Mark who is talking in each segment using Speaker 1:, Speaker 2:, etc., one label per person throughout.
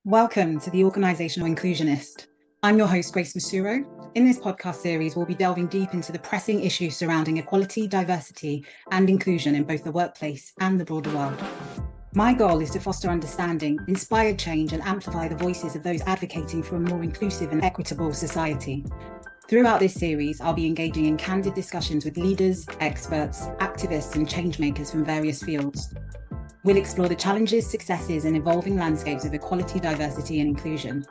Speaker 1: Welcome to the Organisational Inclusionist. I'm your host, Grace Masuro. In this podcast series, we'll be delving deep into the pressing issues surrounding equality, diversity, and inclusion in both the workplace and the broader world. My goal is to foster understanding, inspire change, and amplify the voices of those advocating for a more inclusive and equitable society. Throughout this series, I'll be engaging in candid discussions with leaders, experts, activists, and changemakers from various fields. We'll explore the challenges, successes, and evolving landscapes of equality, diversity, and inclusion.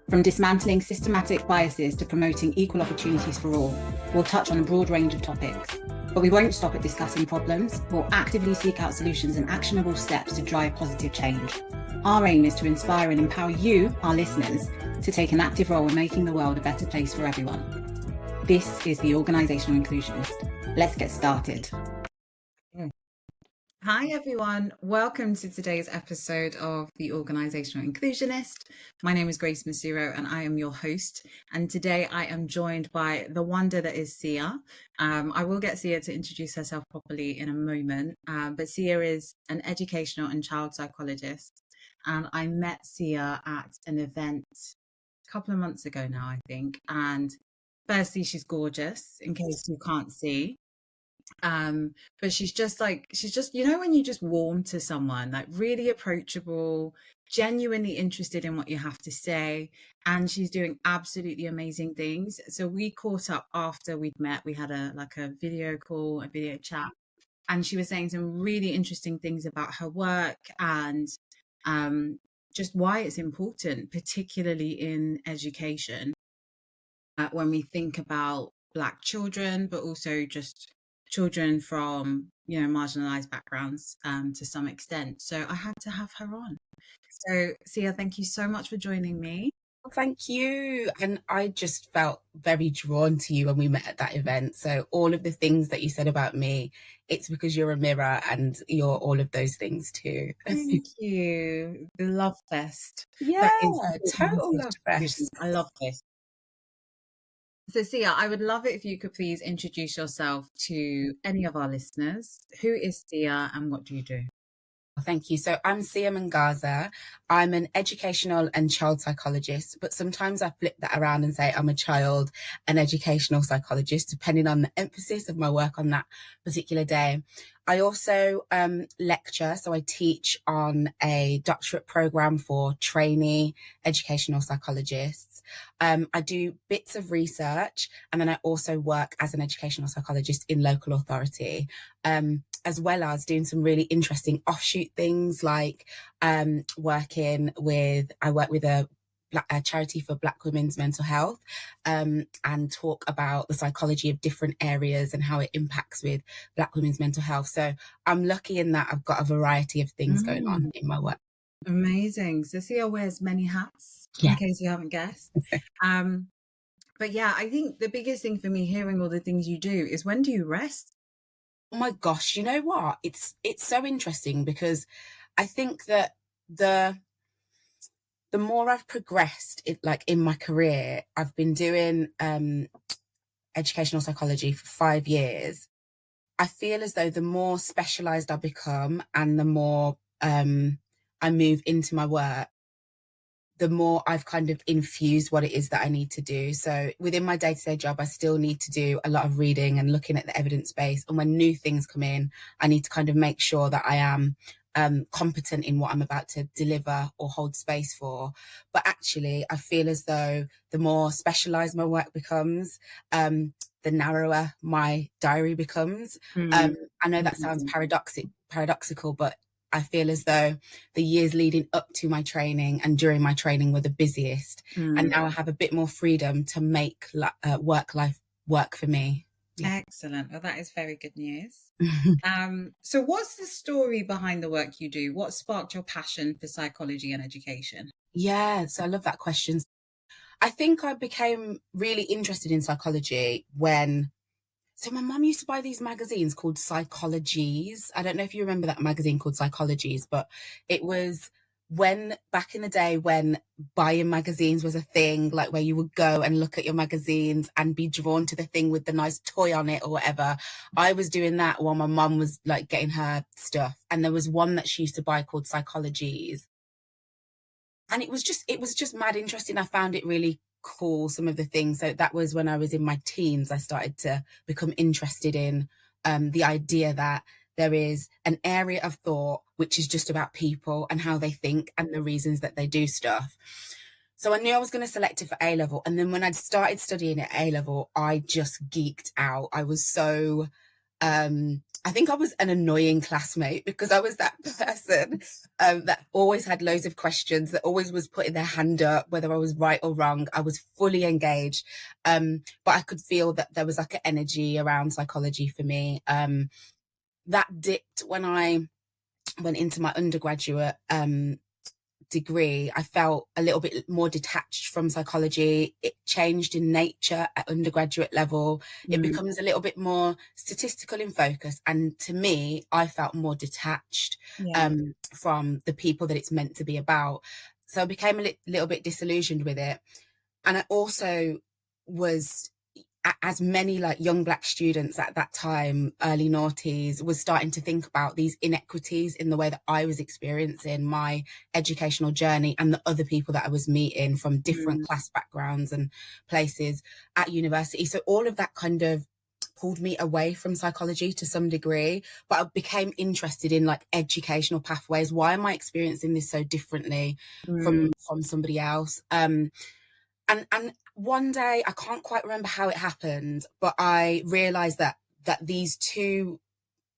Speaker 1: From dismantling systematic biases to promoting equal opportunities for all, we'll touch on a broad range of topics. But we won't stop at discussing problems. We'll actively seek out solutions and actionable steps to drive positive change. Our aim is to inspire and empower you, our listeners, to take an active role in making the world a better place for everyone. This is the Organisational Inclusionist. Let's get started. Hi everyone, welcome to today's episode of the Organisational Inclusionist. My name is Grace Masuro and I am your host, and today I am joined by the wonder that is Siya. I will get Siya to introduce herself properly in a moment, but Siya is an educational and child psychologist, and I met Siya at an event a couple of months ago now, I think, and firstly she's gorgeous, in case you can't see. But she's just when you just warm to someone, like really approachable, genuinely interested in what you have to say, and she's doing absolutely amazing things. So we caught up after we'd met. We had a video call, a video chat, and she was saying some really interesting things about her work and just why it's important, particularly in education, when we think about Black children, but also just children from marginalized backgrounds to some extent. So I had to have her on. So Siya, thank you so much for joining me.
Speaker 2: Thank you. And I just felt very drawn to you when we met at that event. So all of the things that you said about me, it's because you're a mirror and you're all of those things too.
Speaker 1: Thank you. The love fest.
Speaker 2: Yeah, total love fest.
Speaker 1: I love this. So Siya, I would love it if you could please introduce yourself to any of our listeners. Who is Siya and what do you do?
Speaker 2: Thank you. So I'm Siya Mngaza. I'm an educational and child psychologist, but sometimes I flip that around and say I'm a child and educational psychologist, depending on the emphasis of my work on that particular day. I also lecture, so I teach on a doctorate program for trainee educational psychologists. I do bits of research, and then I also work as an educational psychologist in local authority, as well as doing some really interesting offshoot things like I work with a charity for Black women's mental health, and talk about the psychology of different areas and how it impacts with Black women's mental health. So I'm lucky in that I've got a variety of things going on in my work.
Speaker 1: Amazing. So Siya wears many hats, in case you haven't guessed. But yeah, I think the biggest thing for me hearing all the things you do is, when do you rest?
Speaker 2: Oh my gosh, you know what? It's so interesting because I think that the more I've progressed in my career, I've been doing educational psychology for 5 years. I feel as though the more specialized I become and the more I move into my work, the more I've kind of infused what it is that I need to do. So within my day-to-day job, I still need to do a lot of reading and looking at the evidence base. And when new things come in, I need to kind of make sure that I am competent in what I'm about to deliver or hold space for. But actually, I feel as though the more specialized my work becomes, the narrower my diary becomes. I know that sounds paradoxical, but I feel as though the years leading up to my training and during my training were the busiest. And now I have a bit more freedom to make work-life work for me.
Speaker 1: Yeah. Excellent. Well, that is very good news. So what's the story behind the work you do? What sparked your passion for psychology and education?
Speaker 2: Yeah, so I love that question. I think I became really interested in psychology so my mum used to buy these magazines called Psychologists. I don't know if you remember that magazine called Psychologist, but it was back in the day when buying magazines was a thing, like where you would go and look at your magazines and be drawn to the thing with the nice toy on it or whatever. I was doing that while my mum was like getting her stuff. And there was one that she used to buy called Psychologists. And it was just mad interesting. I found it really cool, some of the things. So that was when I was in my teens. I started to become interested in the idea that there is an area of thought which is just about people and how they think and the reasons that they do stuff. So I knew I was going to select it for A level. And then when I started studying at A level, I just geeked out. I was so, I think I was an annoying classmate because I was that person that always had loads of questions, that always was putting their hand up, whether I was right or wrong. I was fully engaged. But I could feel that there was like an energy around psychology for me. That dipped when I went into my undergraduate degree. I felt a little bit more detached from psychology. It changed in nature at undergraduate level. It becomes a little bit more statistical in focus. And to me, I felt more detached from the people that it's meant to be about. So I became a little bit disillusioned with it. And I also was, as many like young Black students at that time, early noughties, was starting to think about these inequities in the way that I was experiencing my educational journey and the other people that I was meeting from different class backgrounds and places at university. So all of that kind of pulled me away from psychology to some degree, but I became interested in like educational pathways. Why am I experiencing this so differently from somebody else? And one day, I can't quite remember how it happened, but I realized that these two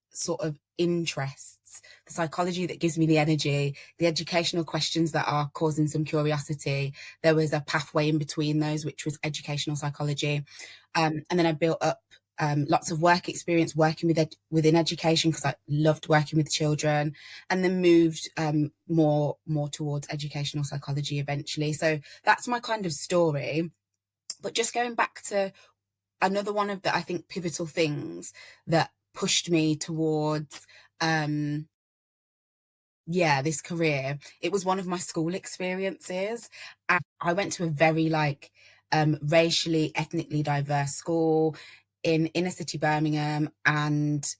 Speaker 2: sort of interests, the psychology that gives me the energy, the educational questions that are causing some curiosity, there was a pathway in between those, which was educational psychology. And then I built up lots of work experience working within education because I loved working with children, and then moved more towards educational psychology eventually. So that's my kind of story. But just going back to another one of the, I think, pivotal things that pushed me towards this career, it was one of my school experiences. And I went to a very racially, ethnically diverse school in inner city Birmingham, and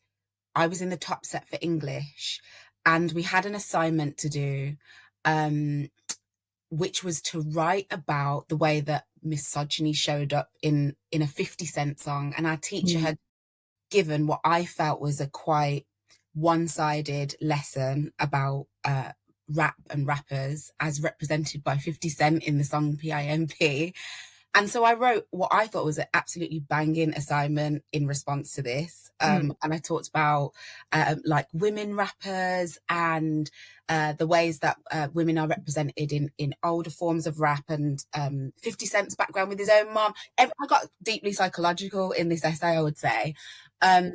Speaker 2: I was in the top set for English, and we had an assignment to do, which was to write about the way that misogyny showed up in a 50 Cent song. And our teacher had given what I felt was a quite one-sided lesson about rap and rappers as represented by 50 Cent in the song PIMP. And so I wrote what I thought was an absolutely banging assignment in response to this. And I talked about like women rappers and the ways that women are represented in older forms of rap, and 50 Cent's background with his own mom. I got deeply psychological in this essay, I would say. But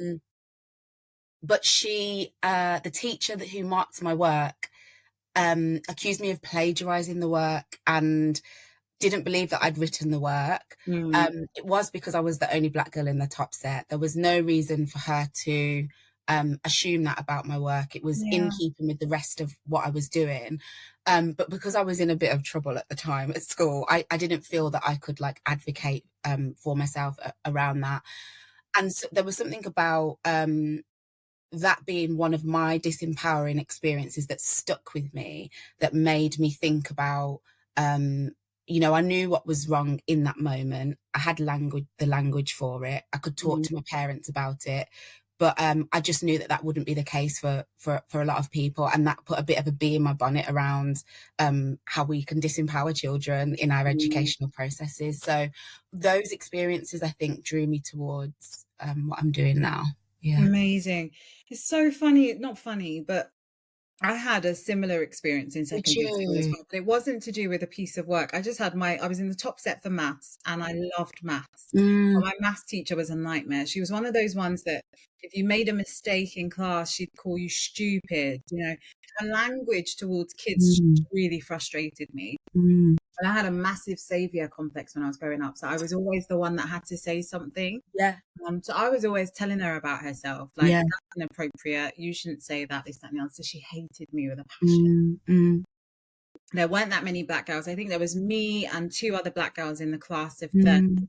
Speaker 2: the teacher who marked my work, accused me of plagiarizing the work and didn't believe that I'd written the work. It was because I was the only Black girl in the top set. There was no reason for her to assume that about my work. It was in keeping with the rest of what I was doing. But because I was in a bit of trouble at the time at school, I didn't feel that I could like advocate for myself around that. And so there was something about that being one of my disempowering experiences that stuck with me, that made me think about I knew what was wrong in that moment. I had the language for it. I could talk to my parents about it, but I just knew that wouldn't be the case for a lot of people, and that put a bit of a bee in my bonnet around how we can disempower children in our educational processes. So those experiences, I think, drew me towards what I'm doing now. Yeah,
Speaker 1: amazing. It's so funny, not funny, but I had a similar experience in secondary school as well, but it wasn't to do with a piece of work. I was in the top set for maths, and I loved maths. But my maths teacher was a nightmare. She was one of those ones that if you made a mistake in class, she'd call you stupid. Her language towards kids really frustrated me. And I had a massive savior complex when I was growing up. So I was always the one that had to say something.
Speaker 2: Yeah.
Speaker 1: So I was always telling her about herself. Like, that's inappropriate. You shouldn't say that, this, that, and the other. So she hated me with a passion. There weren't that many Black girls. I think there was me and two other Black girls in the class of 30.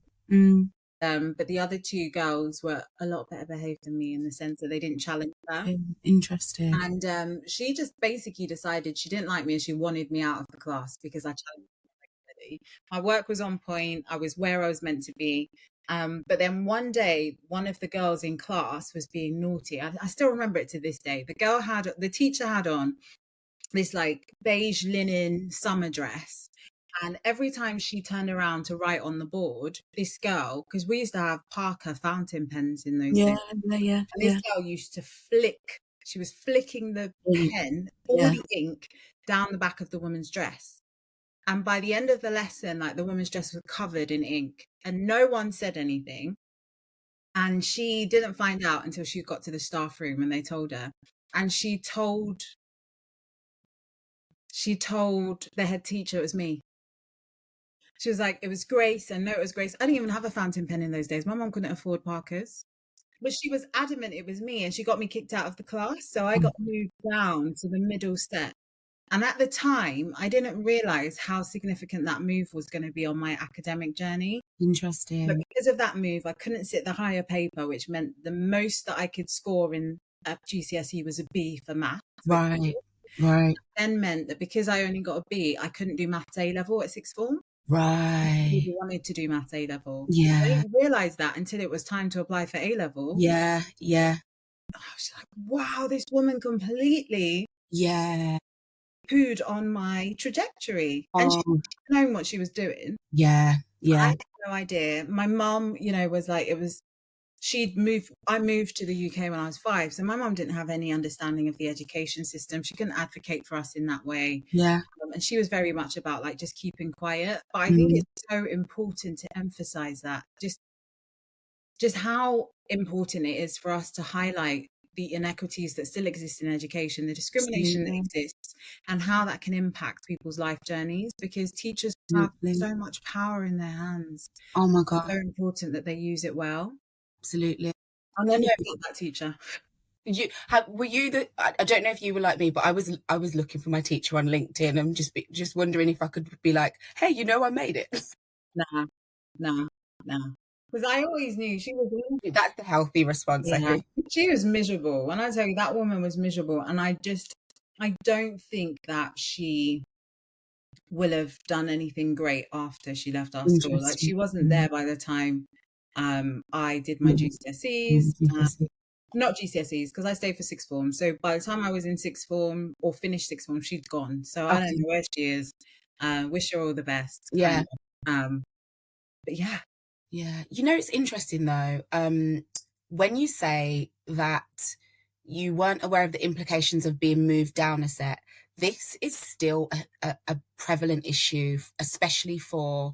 Speaker 1: but the other two girls were a lot better behaved than me in the sense that they didn't challenge her.
Speaker 2: Interesting.
Speaker 1: And she just basically decided she didn't like me and she wanted me out of the class because I challenged her. My work was on point. I was where I was meant to be. But then one day, one of the girls in class was being naughty. I still remember it to this day. The teacher had on this like beige linen summer dress. And every time she turned around to write on the board, this girl, because we used to have Parker fountain pens in those days, and this girl used to she was flicking the pen, all the ink, down the back of the woman's dress. And by the end of the lesson, like the woman's dress was covered in ink and no one said anything. And she didn't find out until she got to the staff room and they told her. And she told the head teacher it was me. She was like, it was Grace. And no, it was Grace. I didn't even have a fountain pen in those days. My mom couldn't afford Parkers. But she was adamant it was me and she got me kicked out of the class. So I got moved down to the middle step. And at the time, I didn't realize how significant that move was going to be on my academic journey.
Speaker 2: Interesting.
Speaker 1: But because of that move, I couldn't sit the higher paper, which meant the most that I could score in GCSE was a B for maths.
Speaker 2: Right.
Speaker 1: Then meant that because I only got a B, I couldn't do maths A level at sixth form.
Speaker 2: Right.
Speaker 1: I wanted to do maths A level.
Speaker 2: Yeah.
Speaker 1: I didn't realize that until it was time to apply for A level.
Speaker 2: Yeah.
Speaker 1: I was like, wow, this woman completely pooed on my trajectory. And she didn't know what she was doing.
Speaker 2: Yeah.
Speaker 1: I had no idea. My mum, was like, I moved to the UK when I was 5. So my mum didn't have any understanding of the education system. She couldn't advocate for us in that way.
Speaker 2: Yeah.
Speaker 1: And she was very much about like just keeping quiet. But I think it's so important to emphasize that just how important it is for us to highlight the inequities that still exist in education, the discrimination that exists, and how that can impact people's life journeys, because teachers have so much power in their hands.
Speaker 2: Oh my God.
Speaker 1: It's very important that they use it well.
Speaker 2: Absolutely.
Speaker 1: I'll never forget that teacher.
Speaker 2: Were you I don't know if you were like me, but I was looking for my teacher on LinkedIn and just wondering if I could be like, hey, I made it.
Speaker 1: No. Because I always knew she was miserable.
Speaker 2: That's the healthy response, I think.
Speaker 1: She was miserable. When I tell you, that woman was miserable. And I don't think that she will have done anything great after she left our school. Like, she wasn't there by the time I did my GCSEs. Not GCSEs, because I stayed for sixth form. So by the time I was in sixth form or finished sixth form, she'd gone. So I don't know where she is. Wish her all the best.
Speaker 2: Yeah.
Speaker 1: But yeah.
Speaker 2: Yeah. It's interesting though. When you say that you weren't aware of the implications of being moved down a set, this is still a prevalent issue, especially for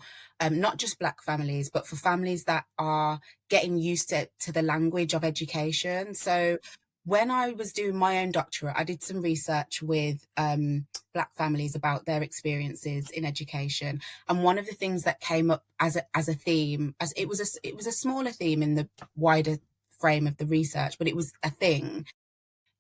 Speaker 2: not just Black families, but for families that are getting used to the language of education. So when I was doing my own doctorate, I did some research with Black families about their experiences in education. And one of the things that came up as a theme, as it was a smaller theme in the wider frame of the research, but it was a thing.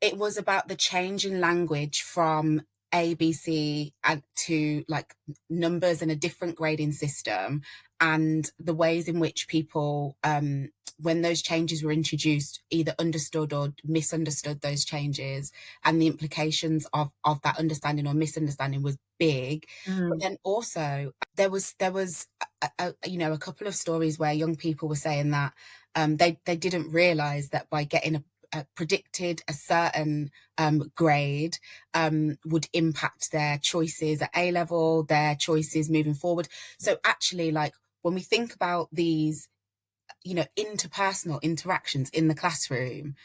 Speaker 2: It was about the change in language from ABC and to like numbers and a different grading system, and the ways in which people, when those changes were introduced, either understood or misunderstood those changes, and the implications of that understanding or misunderstanding was big. But then also there was a couple of stories where young people were saying that they didn't realize that by getting predicted a certain grade would impact their choices at A level, their choices moving forward. So actually, like, when we think about these, interpersonal interactions in the classroom,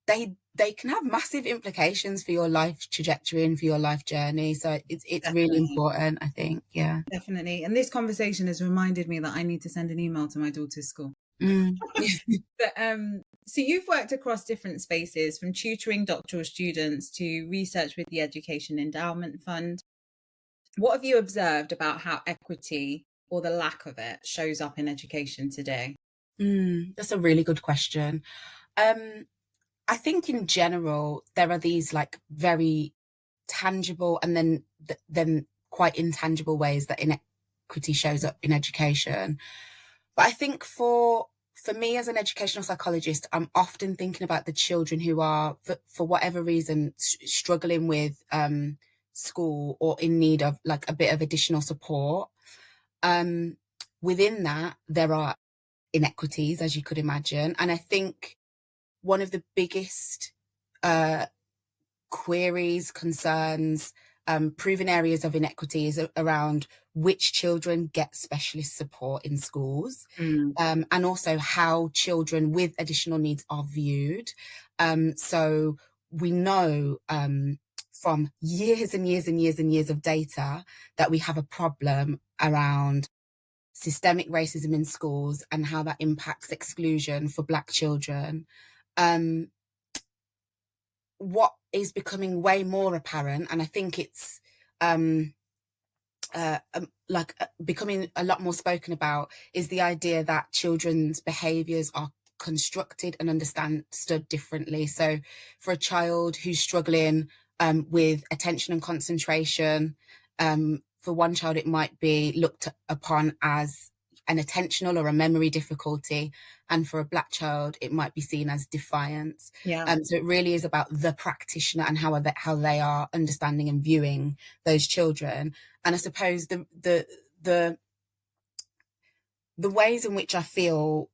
Speaker 2: they can have massive implications for your life trajectory and for your life journey. So it's really important, I think. Yeah,
Speaker 1: definitely. And this conversation has reminded me that I need to send an email to my daughter's school. But so you've worked across different spaces, from tutoring doctoral students to research with the Education Endowment Fund. What have you observed about how equity, or the lack of it, shows up in education today?
Speaker 2: That's a really good question. I think in general there are these like very tangible and then quite intangible ways that inequity shows up in education. But I think for for me as an educational psychologist, I'm often thinking about the children who are, for whatever reason, struggling with school or in need of like a bit of additional support. Within that, there are inequities, as you could imagine. And I think one of the biggest queries, concerns, proven areas of inequities around which children get specialist support in schools, and also how children with additional needs are viewed. So we know from years and years and years and years of data that we have a problem around systemic racism in schools and how that impacts exclusion for Black children. What is becoming way more apparent, and I think it's becoming a lot more spoken about, is the idea that children's behaviours are constructed and understood differently. So for a child who's struggling with attention and concentration, for one child it might be looked upon as an attentional or a memory difficulty, and for a Black child it might be seen as defiance. So it really is about the practitioner and how they are understanding and viewing those children. And I suppose the ways in which I feel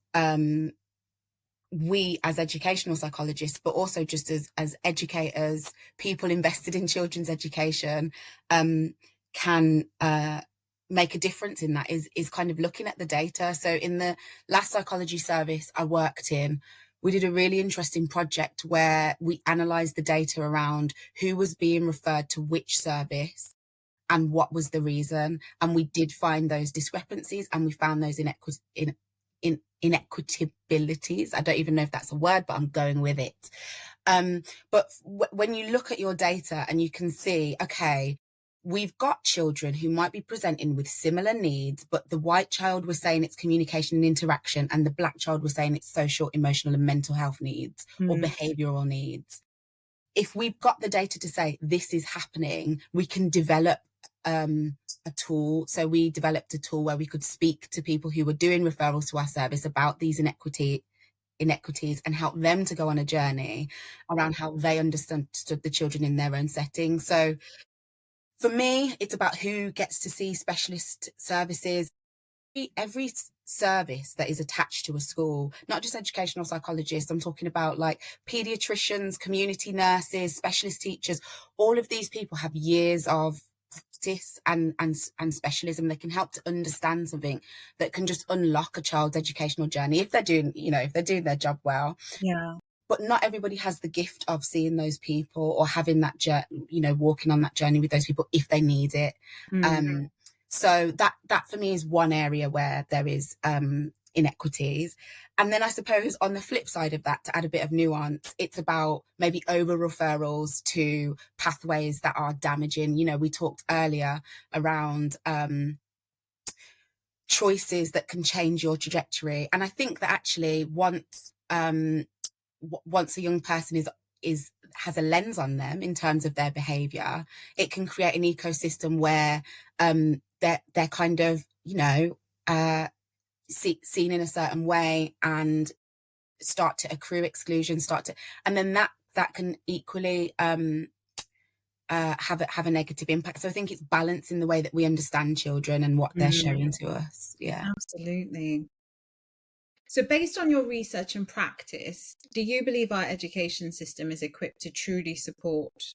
Speaker 2: we as educational psychologists, but also just as educators, people invested in children's education, can make a difference in that is kind of looking at the data. So in the last psychology service I worked in, we did a really interesting project where we analysed the data around who was being referred to which service and what was the reason. And we did find those discrepancies, and we found those inequitabilities. I don't even know if that's a word, but I'm going with it. But when you look at your data and you can see, okay, we've got children who might be presenting with similar needs, but the white child was saying it's communication and interaction, and the Black child was saying it's social, emotional, and mental health needs or behavioural needs. If we've got the data to say this is happening, we can develop a tool. So we developed a tool where we could speak to people who were doing referrals to our service about these inequities and help them to go on a journey around how they understood the children in their own setting. So for me, it's about who gets to see specialist services. Every service that is attached to a school, not just educational psychologists, I'm talking about like paediatricians, community nurses, specialist teachers, all of these people have years of practice and specialism. They can help to understand something that can just unlock a child's educational journey if they're doing their job well.
Speaker 1: Yeah.
Speaker 2: But not everybody has the gift of seeing those people or having that walking on that journey with those people if they need it. So that for me is one area where there is inequities. And then I suppose on the flip side of that, to add a bit of nuance, it's about maybe over referrals to pathways that are damaging. We talked earlier around choices that can change your trajectory. And I think that actually once a young person has a lens on them in terms of their behaviour, it can create an ecosystem where they're kind of seen in a certain way and start to accrue exclusion, and then that can equally have a negative impact. So I think it's balancing the way that we understand children and what they're showing to us. Yeah,
Speaker 1: absolutely. So based on your research and practice, do you believe our education system is equipped to truly support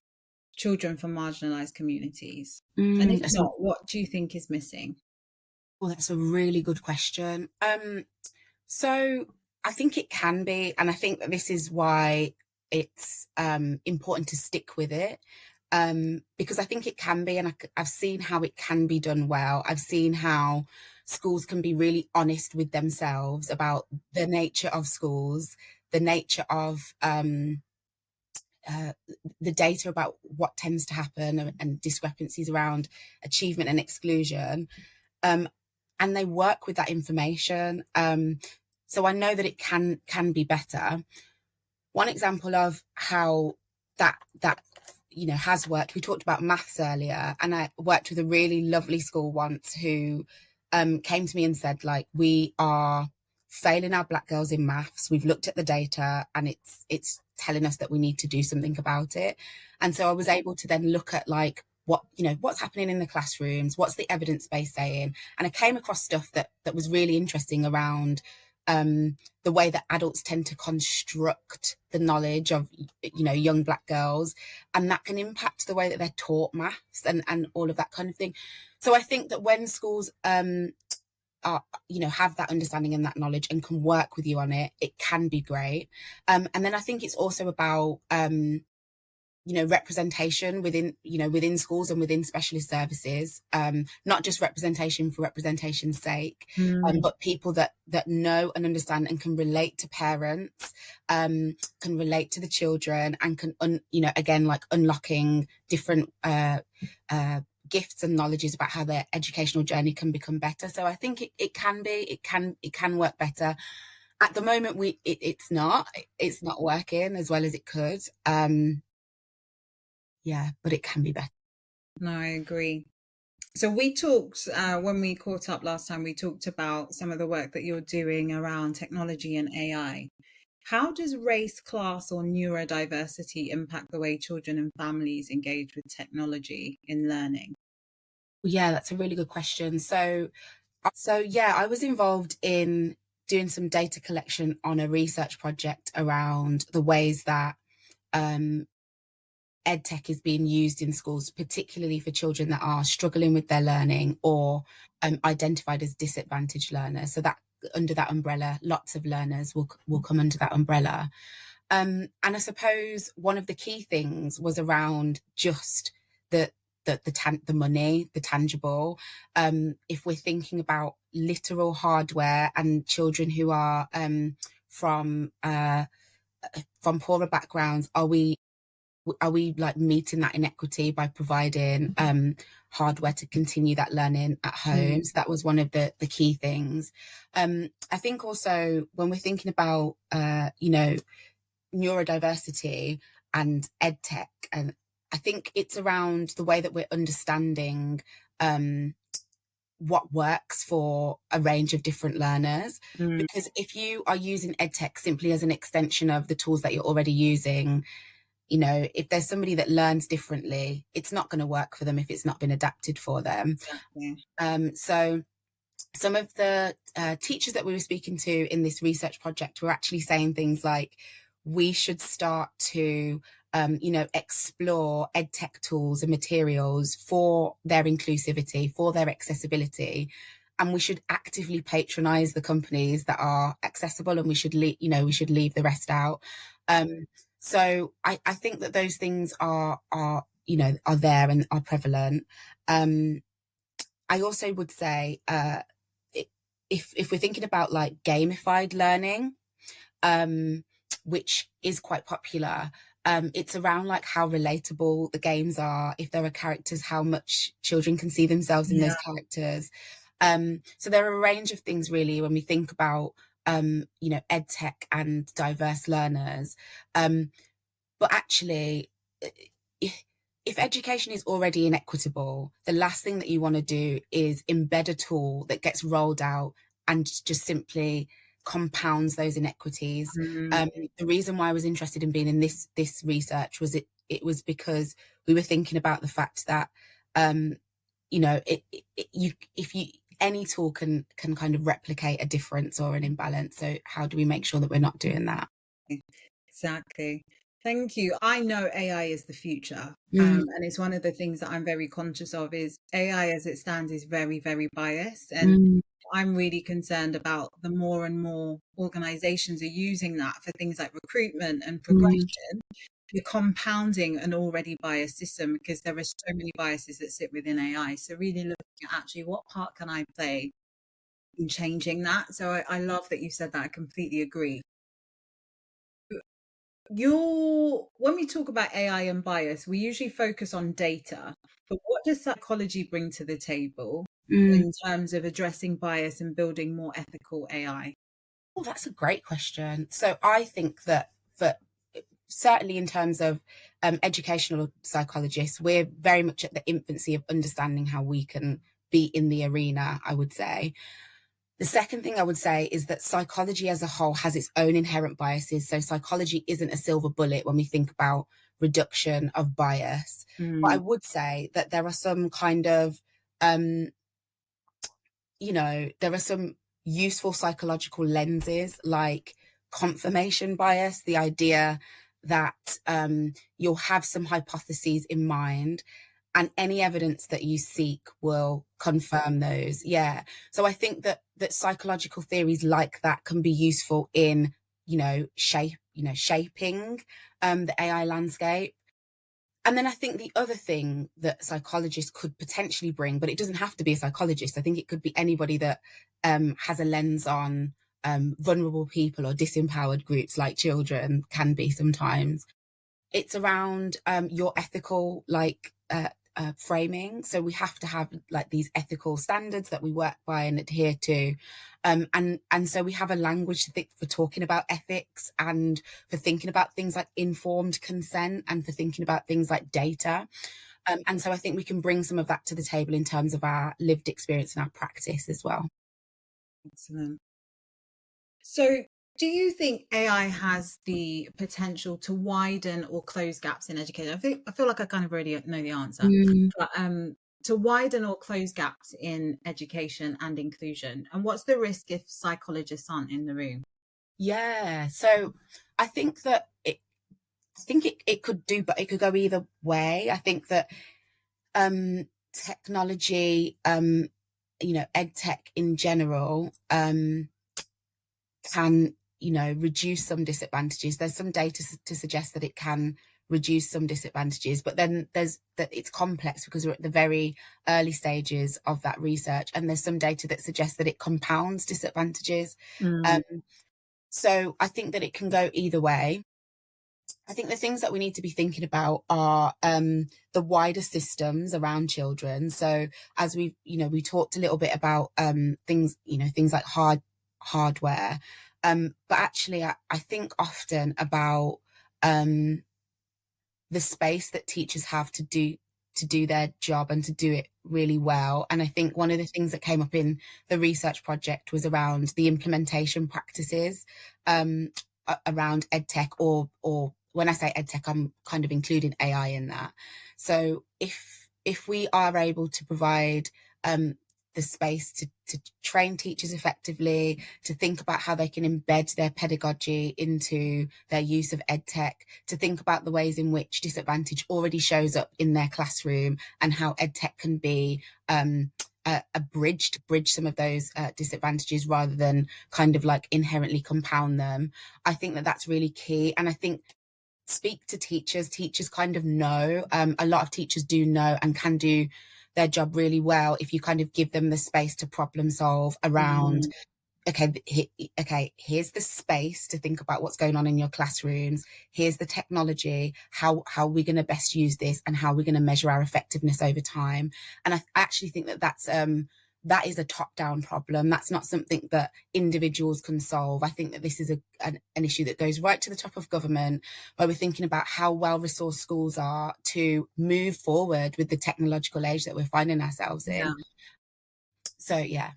Speaker 1: children from marginalised communities? And if not, what do you think is missing?
Speaker 2: Well, that's a really good question. So I think it can be, and I think that this is why it's important to stick with it, because I think it can be, and I've seen how it can be done well. I've seen how schools can be really honest with themselves about the nature of schools, the nature of the data about what tends to happen and discrepancies around achievement and exclusion. And they work with that information. So I know that it can be better. One example of how that has worked, we talked about maths earlier, and I worked with a really lovely school once who came to me and said, like, we are failing our black girls in maths. We've looked at the data and it's telling us that we need to do something about it. And so I was able to then look at like what's happening in the classrooms, what's the evidence base saying, and I came across stuff that was really interesting around the way that adults tend to construct the knowledge of young black girls, and that can impact the way that they're taught maths and all of that kind of thing. So I think that when schools have that understanding and that knowledge and can work with you on it, it can be great. And then I think it's also about representation within schools and within specialist services, not just representation for representation's sake, but people that know and understand and can relate to parents, can relate to the children, and can again, like unlocking different gifts and knowledges about how their educational journey can become better. So I think it can work better. At the moment, it's not working as well as it could. Yeah, but it can be better.
Speaker 1: No, I agree. So we talked, when we caught up last time, we talked about some of the work that you're doing around technology and AI. How does race, class, or neurodiversity impact the way children and families engage with technology in learning?
Speaker 2: Yeah, that's a really good question. So yeah, I was involved in doing some data collection on a research project around the ways that EdTech is being used in schools, particularly for children that are struggling with their learning or identified as disadvantaged learners. So that under that umbrella, lots of learners will come under that umbrella. And I suppose one of the key things was around just the money, the tangible. If we're thinking about literal hardware and children who are from poorer backgrounds, are we like meeting that inequity by providing hardware to continue that learning at home? So that was one of the key things. I think also when we're thinking about neurodiversity and EdTech, and I think it's around the way that we're understanding what works for a range of different learners. Because if you are using EdTech simply as an extension of the tools that you're already using, if there's somebody that learns differently, it's not going to work for them if it's not been adapted for them.
Speaker 1: Exactly.
Speaker 2: So some of the teachers that we were speaking to in this research project were actually saying things like, we should start to explore EdTech tools and materials for their inclusivity, for their accessibility, and we should actively patronize the companies that are accessible, and we should leave the rest out. So I think that those things are there and are prevalent. I also would say if we're thinking about like gamified learning, which is quite popular, it's around like how relatable the games are. If there are characters, how much children can see themselves in those characters. So there are a range of things really when we think about EdTech and diverse learners. But actually, if education is already inequitable, the last thing that you want to do is embed a tool that gets rolled out and just simply compounds those inequities. The reason why I was interested in being in this research was it was because we were thinking about the fact that any tool can kind of replicate a difference or an imbalance. So how do we make sure that we're not doing that?
Speaker 1: Exactly. Thank you. I know AI is the future. And it's one of the things that I'm very conscious of is AI as it stands is very, very biased. And I'm really concerned about the more and more organizations are using that for things like recruitment and progression. You're compounding an already biased system because there are so many biases that sit within AI. So really looking at actually what part can I play in changing that. So I love that you said that. I completely agree. When we talk about AI and bias, we usually focus on data, but what does psychology bring to the table in terms of addressing bias and building more ethical AI?
Speaker 2: Well, that's a great question. So I think that certainly in terms of educational psychologists, we're very much at the infancy of understanding how we can be in the arena, I would say. The second thing I would say is that psychology as a whole has its own inherent biases. So psychology isn't a silver bullet when we think about reduction of bias. But I would say that there are some kind of, there are some useful psychological lenses like confirmation bias, the idea that you'll have some hypotheses in mind and any evidence that you seek will confirm those. Yeah. So I think that psychological theories like that can be useful in, shaping the AI landscape. And then I think the other thing that psychologists could potentially bring, but it doesn't have to be a psychologist. I think it could be anybody that has a lens on vulnerable people or disempowered groups like children can be sometimes. It's around your ethical framing. So we have to have like these ethical standards that we work by and adhere to. And so we have a language for talking about ethics and for thinking about things like informed consent and for thinking about things like data. And so I think we can bring some of that to the table in terms of our lived experience and our practice as well.
Speaker 1: Excellent. So do you think AI has the potential to widen or close gaps in education? I feel like I kind of already know the answer, but to widen or close gaps in education and inclusion, and what's the risk if psychologists aren't in the room?
Speaker 2: Yeah, so I think that it could do, but it could go either way. I think that technology, edtech in general, can reduce some disadvantages. There's some data to suggest that it can reduce some disadvantages, but then there's that it's complex because we're at the very early stages of that research, and there's some data that suggests that it compounds disadvantages. So I think that it can go either way. I think the things that we need to be thinking about are the wider systems around children. So as we talked a little bit about things like hardware, but actually I think often about the space that teachers have to do their job and to do it really well. And I think one of the things that came up in the research project was around the implementation practices around edtech, or when I say edtech, I'm kind of including AI in that. So if we are able to provide the space to train teachers effectively, to think about how they can embed their pedagogy into their use of edtech, to think about the ways in which disadvantage already shows up in their classroom and how edtech can be a bridge to bridge some of those disadvantages rather than kind of like inherently compound them. I think that that's really key. And I think speak to teachers kind of know, a lot of teachers do know and can do their job really well if you kind of give them the space to problem solve around okay, here's the space to think about what's going on in your classrooms, here's the technology, how are we going to best use this, and how are we going to measure our effectiveness over time. And I actually think that is a top-down problem. That's not something that individuals can solve. I think that this is an issue that goes right to the top of government, where we're thinking about how well-resourced schools are to move forward with the technological age that we're finding ourselves in.
Speaker 1: Yeah.
Speaker 2: So, yeah.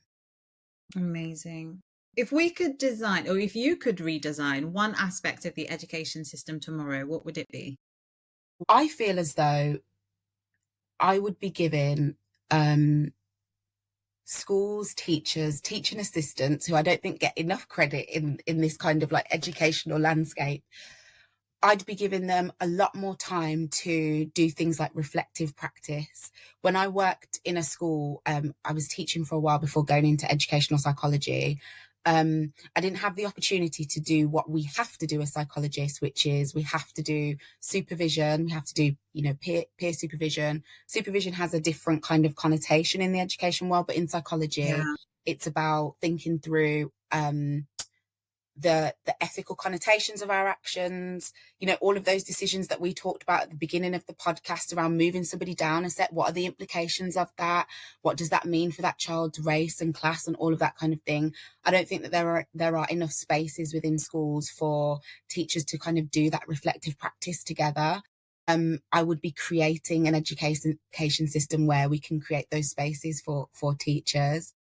Speaker 1: Amazing. If we could design, or if you could redesign one aspect of the education system tomorrow, what would it be?
Speaker 2: I feel as though I would be giving schools, teachers, teaching assistants, who I don't think get enough credit in this kind of like educational landscape, I'd be giving them a lot more time to do things like reflective practice. When I worked in a school, I was teaching for a while before going into educational psychology. I didn't have the opportunity to do what we have to do as psychologists, which is we have to do supervision, we have to do, peer supervision. Supervision has a different kind of connotation in the education world, but in psychology, it's about thinking through the ethical connotations of our actions, all of those decisions that we talked about at the beginning of the podcast around moving somebody down a set. What are the implications of that? What does that mean for that child's race and class and all of that kind of thing? I don't think that there are enough spaces within schools for teachers to kind of do that reflective practice together. I would be creating an education system where we can create those spaces for teachers.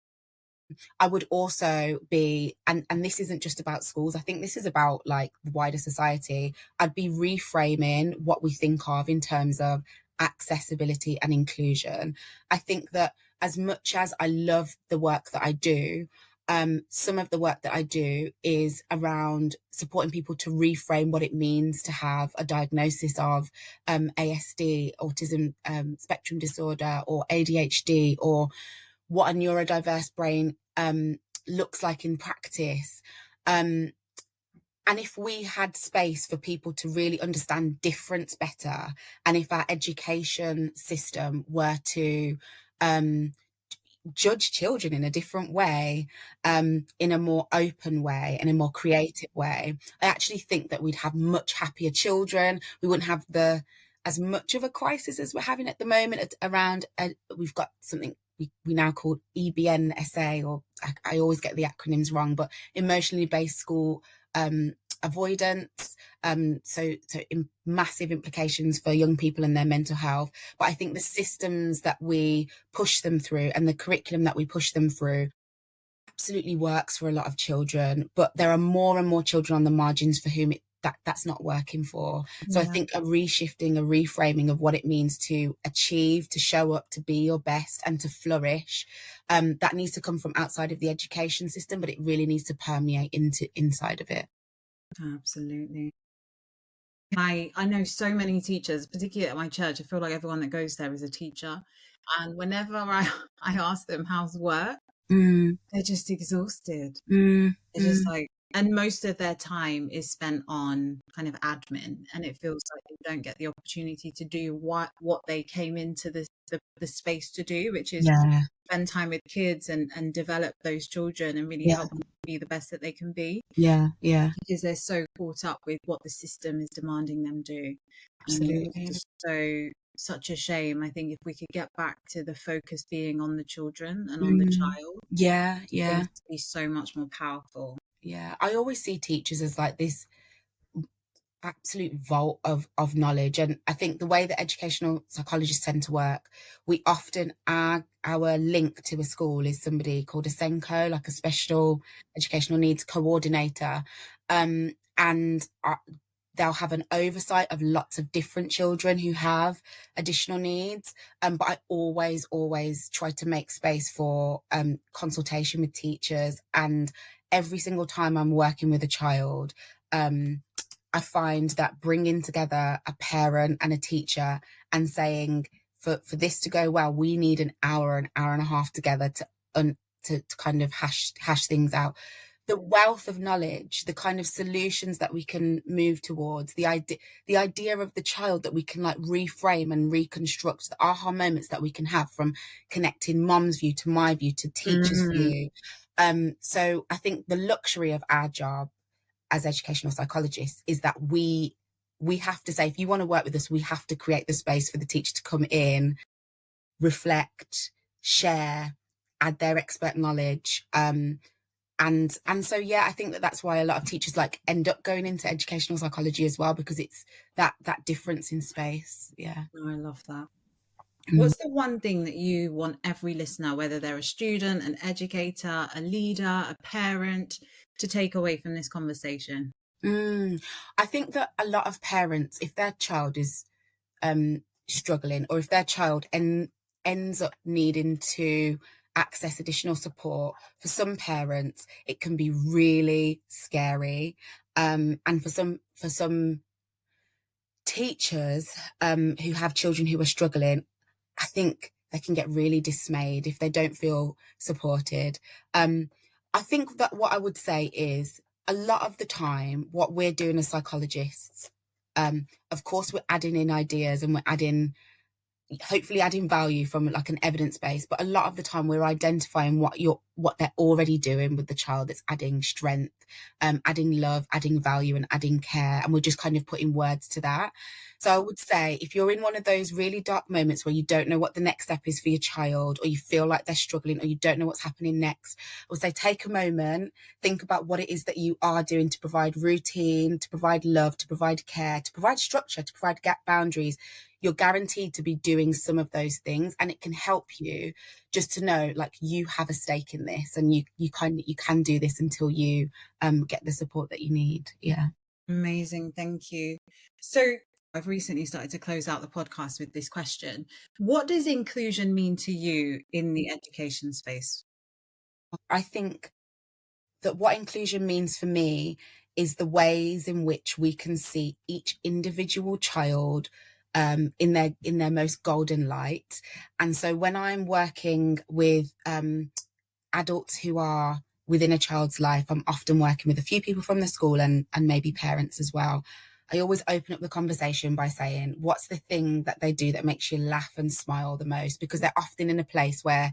Speaker 2: I would also be, and this isn't just about schools, I think this is about like the wider society. I'd be reframing what we think of in terms of accessibility and inclusion. I think that as much as I love the work that I do, some of the work that I do is around supporting people to reframe what it means to have a diagnosis of ASD, autism spectrum disorder, or ADHD, or what a neurodiverse brain looks like in practice. And if we had space for people to really understand difference better, and if our education system were to judge children in a different way, in a more open way and a more creative way, I actually think that we'd have much happier children. We wouldn't have as much of a crisis as we're having at the moment around, we've got something we now call EBNSA, or I always get the acronyms wrong, but emotionally based school avoidance. So massive implications for young people and their mental health. But I think the systems that we push them through and the curriculum that we push them through absolutely works for a lot of children, but there are more and more children on the margins for whom that's not working for. So I think a reshifting, a reframing of what it means to achieve, to show up, to be your best and to flourish, that needs to come from outside of the education system, but it really needs to permeate inside of it.
Speaker 1: Absolutely. I know so many teachers, particularly at my church. I feel like everyone that goes there is a teacher. And whenever I ask them how's work, they're just exhausted. They're just like, and most of their time is spent on kind of admin, and it feels like they don't get the opportunity to do what they came into the space to do, which is spend time with kids and develop those children and really help them be the best that they can be. Because they're so caught up with what the system is demanding them do.
Speaker 2: Absolutely.
Speaker 1: And such a shame. I think if we could get back to the focus being on the children and on the child, things would be so much more powerful.
Speaker 2: I always see teachers as like this absolute vault of knowledge, and I think the way that educational psychologists tend to work, we often our link to a school is somebody called a SENCO, like a special educational needs coordinator, and they'll have an oversight of lots of different children who have additional needs, but I always try to make space for consultation with teachers, and every single time I'm working with a child, I find that bringing together a parent and a teacher and saying, for this to go well, we need an hour and a half together to kind of hash things out. The wealth of knowledge, the kind of solutions that we can move towards, the idea of the child that we can like reframe and reconstruct, the aha moments that we can have from connecting mom's view to my view to teacher's view. So I think the luxury of our job as educational psychologists is that we have to say, if you want to work with us, we have to create the space for the teacher to come in, reflect, share, add their expert knowledge. And so, I think that's why a lot of teachers like end up going into educational psychology as well, because it's that difference in space. I
Speaker 1: love that. What's the one thing that you want every listener, whether they're a student, an educator, a leader, a parent, to take away from this conversation?
Speaker 2: I think that a lot of parents, if their child is struggling, or if their child ends up needing to access additional support, for some parents it can be really scary, and for some teachers who have children who are struggling, I think they can get really dismayed if they don't feel supported. I think that what I would say is, a lot of the time, what we're doing as psychologists, of course, we're adding in ideas and we're hopefully adding value from like an evidence base, but a lot of the time we're identifying what they're already doing with the child that's adding strength, adding love, adding value, and adding care, and we're just kind of putting words to that. So I would say, if you're in one of those really dark moments where you don't know what the next step is for your child, or you feel like they're struggling, or you don't know what's happening next, I would say take a moment, think about what it is that you are doing to provide routine, to provide love, to provide care, to provide structure, to provide gap boundaries. You're guaranteed to be doing some of those things, and it can help you just to know, like, you have a stake in this, and you can do this until you get the support that you need. Yeah.
Speaker 1: Amazing. Thank you. So I've recently started to close out the podcast with this question. What does inclusion mean to you in the education space?
Speaker 2: I think that what inclusion means for me is the ways in which we can see each individual child in their most golden light. And so when I'm working with adults who are within a child's life, I'm often working with a few people from the school and maybe parents as well. I always open up the conversation by saying, what's the thing that they do that makes you laugh and smile the most? Because they're often in a place where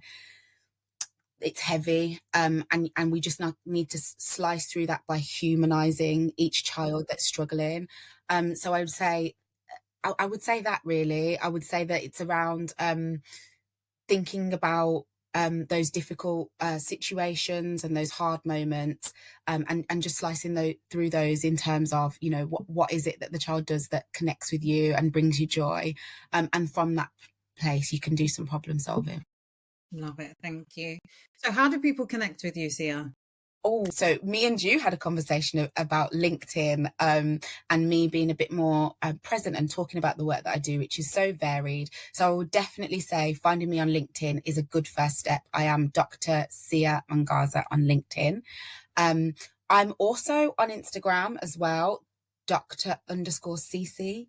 Speaker 2: it's heavy, and we just need to slice through that by humanizing each child that's struggling. So I would say that really, I would say that it's around thinking about those difficult situations and those hard moments, and just slicing through those in terms of, you know, what is it that the child does that connects with you and brings you joy, and from that place you can do some problem solving.
Speaker 1: Love it. Thank you. So how do people connect with you, Siya?
Speaker 2: Oh, so me and you had a conversation about LinkedIn, and me being a bit more present and talking about the work that I do, which is so varied. So I would definitely say finding me on LinkedIn is a good first step. I am Dr. Siya Mngaza on LinkedIn. I'm also on Instagram as well, Dr_CC.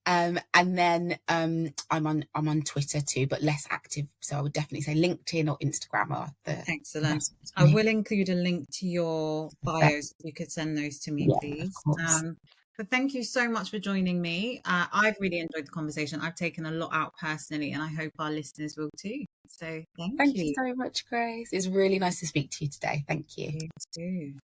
Speaker 2: And then I'm on Twitter too, but less active. So I would definitely say LinkedIn or Instagram are the
Speaker 1: Excellent. I will include a link to your bios. If you could send those to me, please. But thank you so much for joining me. I've really enjoyed the conversation. I've taken a lot out personally, and I hope our listeners will too. So thank you.
Speaker 2: Thank you so much, Grace. It's really nice to speak to you today. Thank you.
Speaker 1: You too.